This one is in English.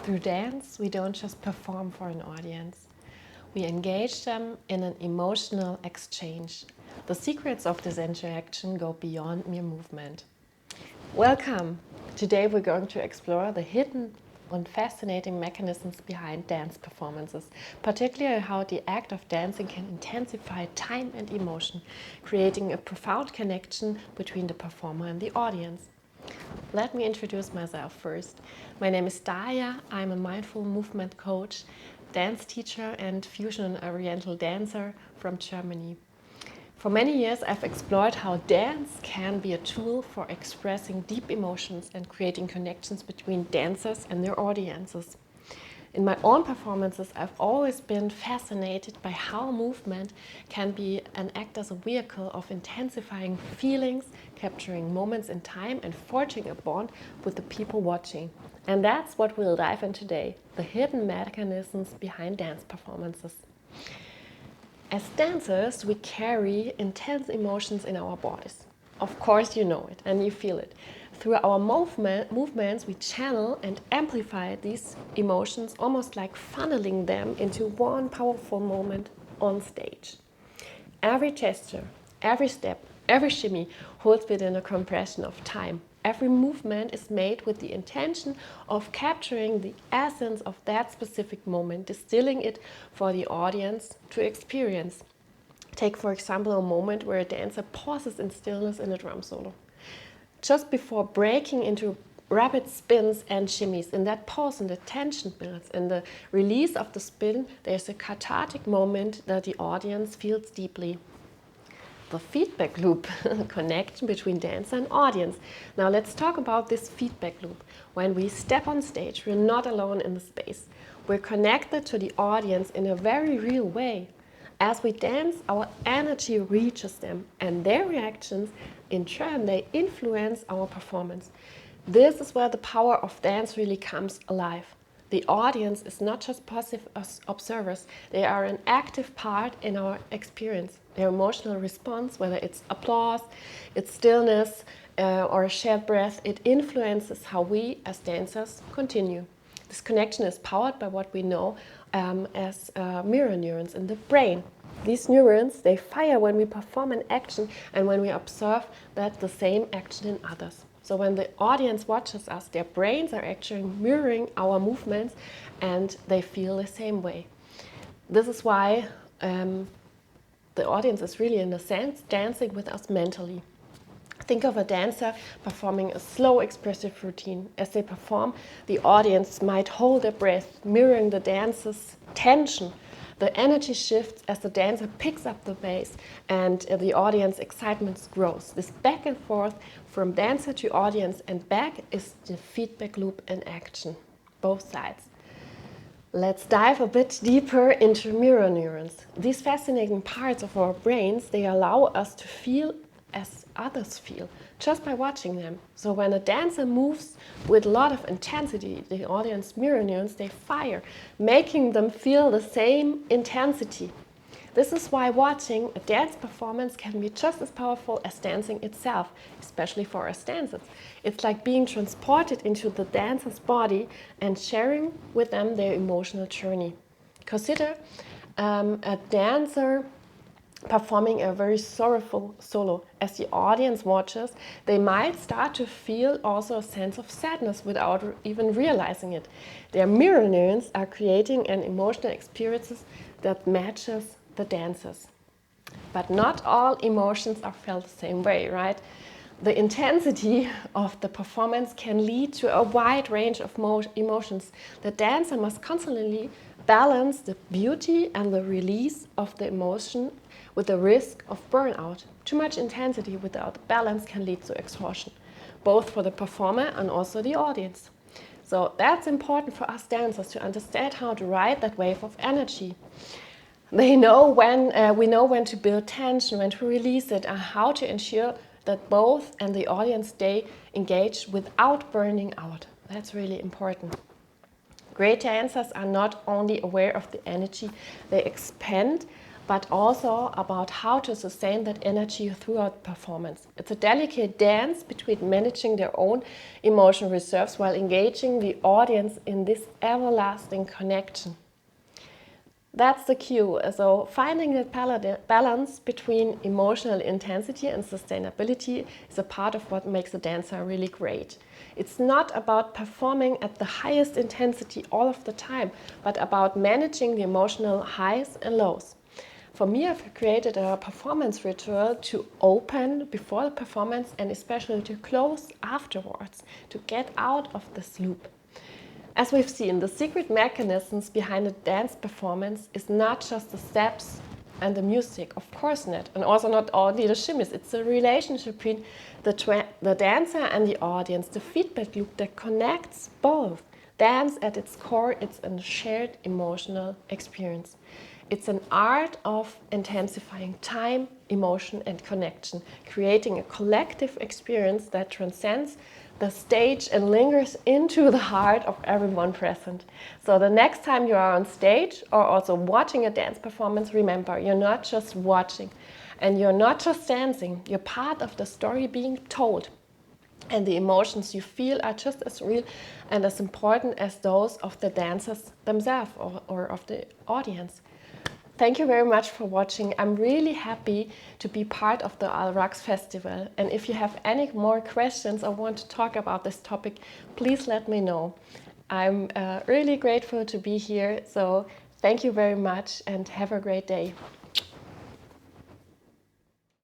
Through dance, we don't just perform for an audience. We engage them in an emotional exchange. The secrets of this interaction go beyond mere movement. Welcome! Today we're going to explore the hidden and fascinating mechanisms behind dance performances, particularly how the act of dancing can intensify time and emotion, creating a profound connection between the performer and the audience. Let me introduce myself first. My name is Daya. I'm a mindful movement coach, dance teacher and fusion and oriental dancer from Germany. For many years, I've explored how dance can be a tool for expressing deep emotions and creating connections between dancers and their audiences. In my own performances, I've always been fascinated by how movement can be an act as a vehicle of intensifying feelings, capturing moments in time, and forging a bond with the people watching. And that's what we'll dive into today, the hidden mechanisms behind dance performances. As dancers, we carry intense emotions in our bodies. Of course, you know it and you feel it. Through our movements, we channel and amplify these emotions, almost like funneling them into one powerful moment on stage. Every gesture, every step, every shimmy holds within a compression of time. Every movement is made with the intention of capturing the essence of that specific moment, distilling it for the audience to experience. Take, for example, a moment where a dancer pauses in stillness in a drum solo. Just before breaking into rapid spins and shimmies, in that pause and the tension builds, in the release of the spin, there's a cathartic moment that the audience feels deeply. The feedback loop connection between dancer and audience. Now let's talk about this feedback loop. When we step on stage, we're not alone in the space. We're connected to the audience in a very real way. As we dance, our energy reaches them, and their reactions, in turn, they influence our performance. This is where the power of dance really comes alive. The audience is not just passive observers, they are an active part in our experience. Their emotional response, whether it's applause, it's stillness, or a shared breath, it influences how we as dancers continue. This connection is powered by what we know as mirror neurons in the brain. These neurons, they fire when we perform an action and when we observe that the same action in others. So when the audience watches us, their brains are actually mirroring our movements and they feel the same way. This is why the audience is really, in a sense, dancing with us mentally. Think of a dancer performing a slow, expressive routine. As they perform, the audience might hold their breath, mirroring the dancer's tension. The energy shifts as the dancer picks up the pace and the audience excitement grows. This back and forth from dancer to audience and back is the feedback loop in action, both sides. Let's dive a bit deeper into mirror neurons. These fascinating parts of our brains, they allow us to feel as others feel, just by watching them. So when a dancer moves with a lot of intensity, the audience mirror neurons, they fire, making them feel the same intensity. This is why watching a dance performance can be just as powerful as dancing itself, especially for us dancers. It's like being transported into the dancer's body and sharing with them their emotional journey. Consider a dancer performing a very sorrowful solo. As the audience watches, they might start to feel also a sense of sadness without even realizing it. Their mirror neurons are creating an emotional experience that matches the dancers. But not all emotions are felt the same way, right? The intensity of the performance can lead to a wide range of emotions. The dancer must constantly balance the beauty and the release of the emotion with the risk of burnout. Too much intensity without balance can lead to exhaustion, both for the performer and also the audience. So that's important for us dancers to understand how to ride that wave of energy. We know when to build tension, when to release it, and how to ensure that both and the audience stay engaged without burning out. That's really important. Great dancers are not only aware of the energy they expend, but also about how to sustain that energy throughout performance. It's a delicate dance between managing their own emotional reserves while engaging the audience in this everlasting connection. That's the cue. So finding that balance between emotional intensity and sustainability is a part of what makes a dancer really great. It's not about performing at the highest intensity all of the time, but about managing the emotional highs and lows. For me, I've created a performance ritual to open before the performance and especially to close afterwards, to get out of this loop. As we've seen, the secret mechanisms behind a dance performance is not just the steps and the music, of course not, and also not only the shimmies. It's the relationship between the dancer and the audience, the feedback loop that connects both. Dance at its core, it's a shared emotional experience. It's an art of intensifying time, emotion, and connection, creating a collective experience that transcends the stage and lingers into the heart of everyone present. So the next time you are on stage or also watching a dance performance, remember, you're not just watching and you're not just dancing, you're part of the story being told. And the emotions you feel are just as real and as important as those of the dancers themselves or of the audience. Thank you very much for watching. I'm really happy to be part of the Raqs Festival. And if you have any more questions or want to talk about this topic, please let me know. I'm really grateful to be here. So thank you very much and have a great day.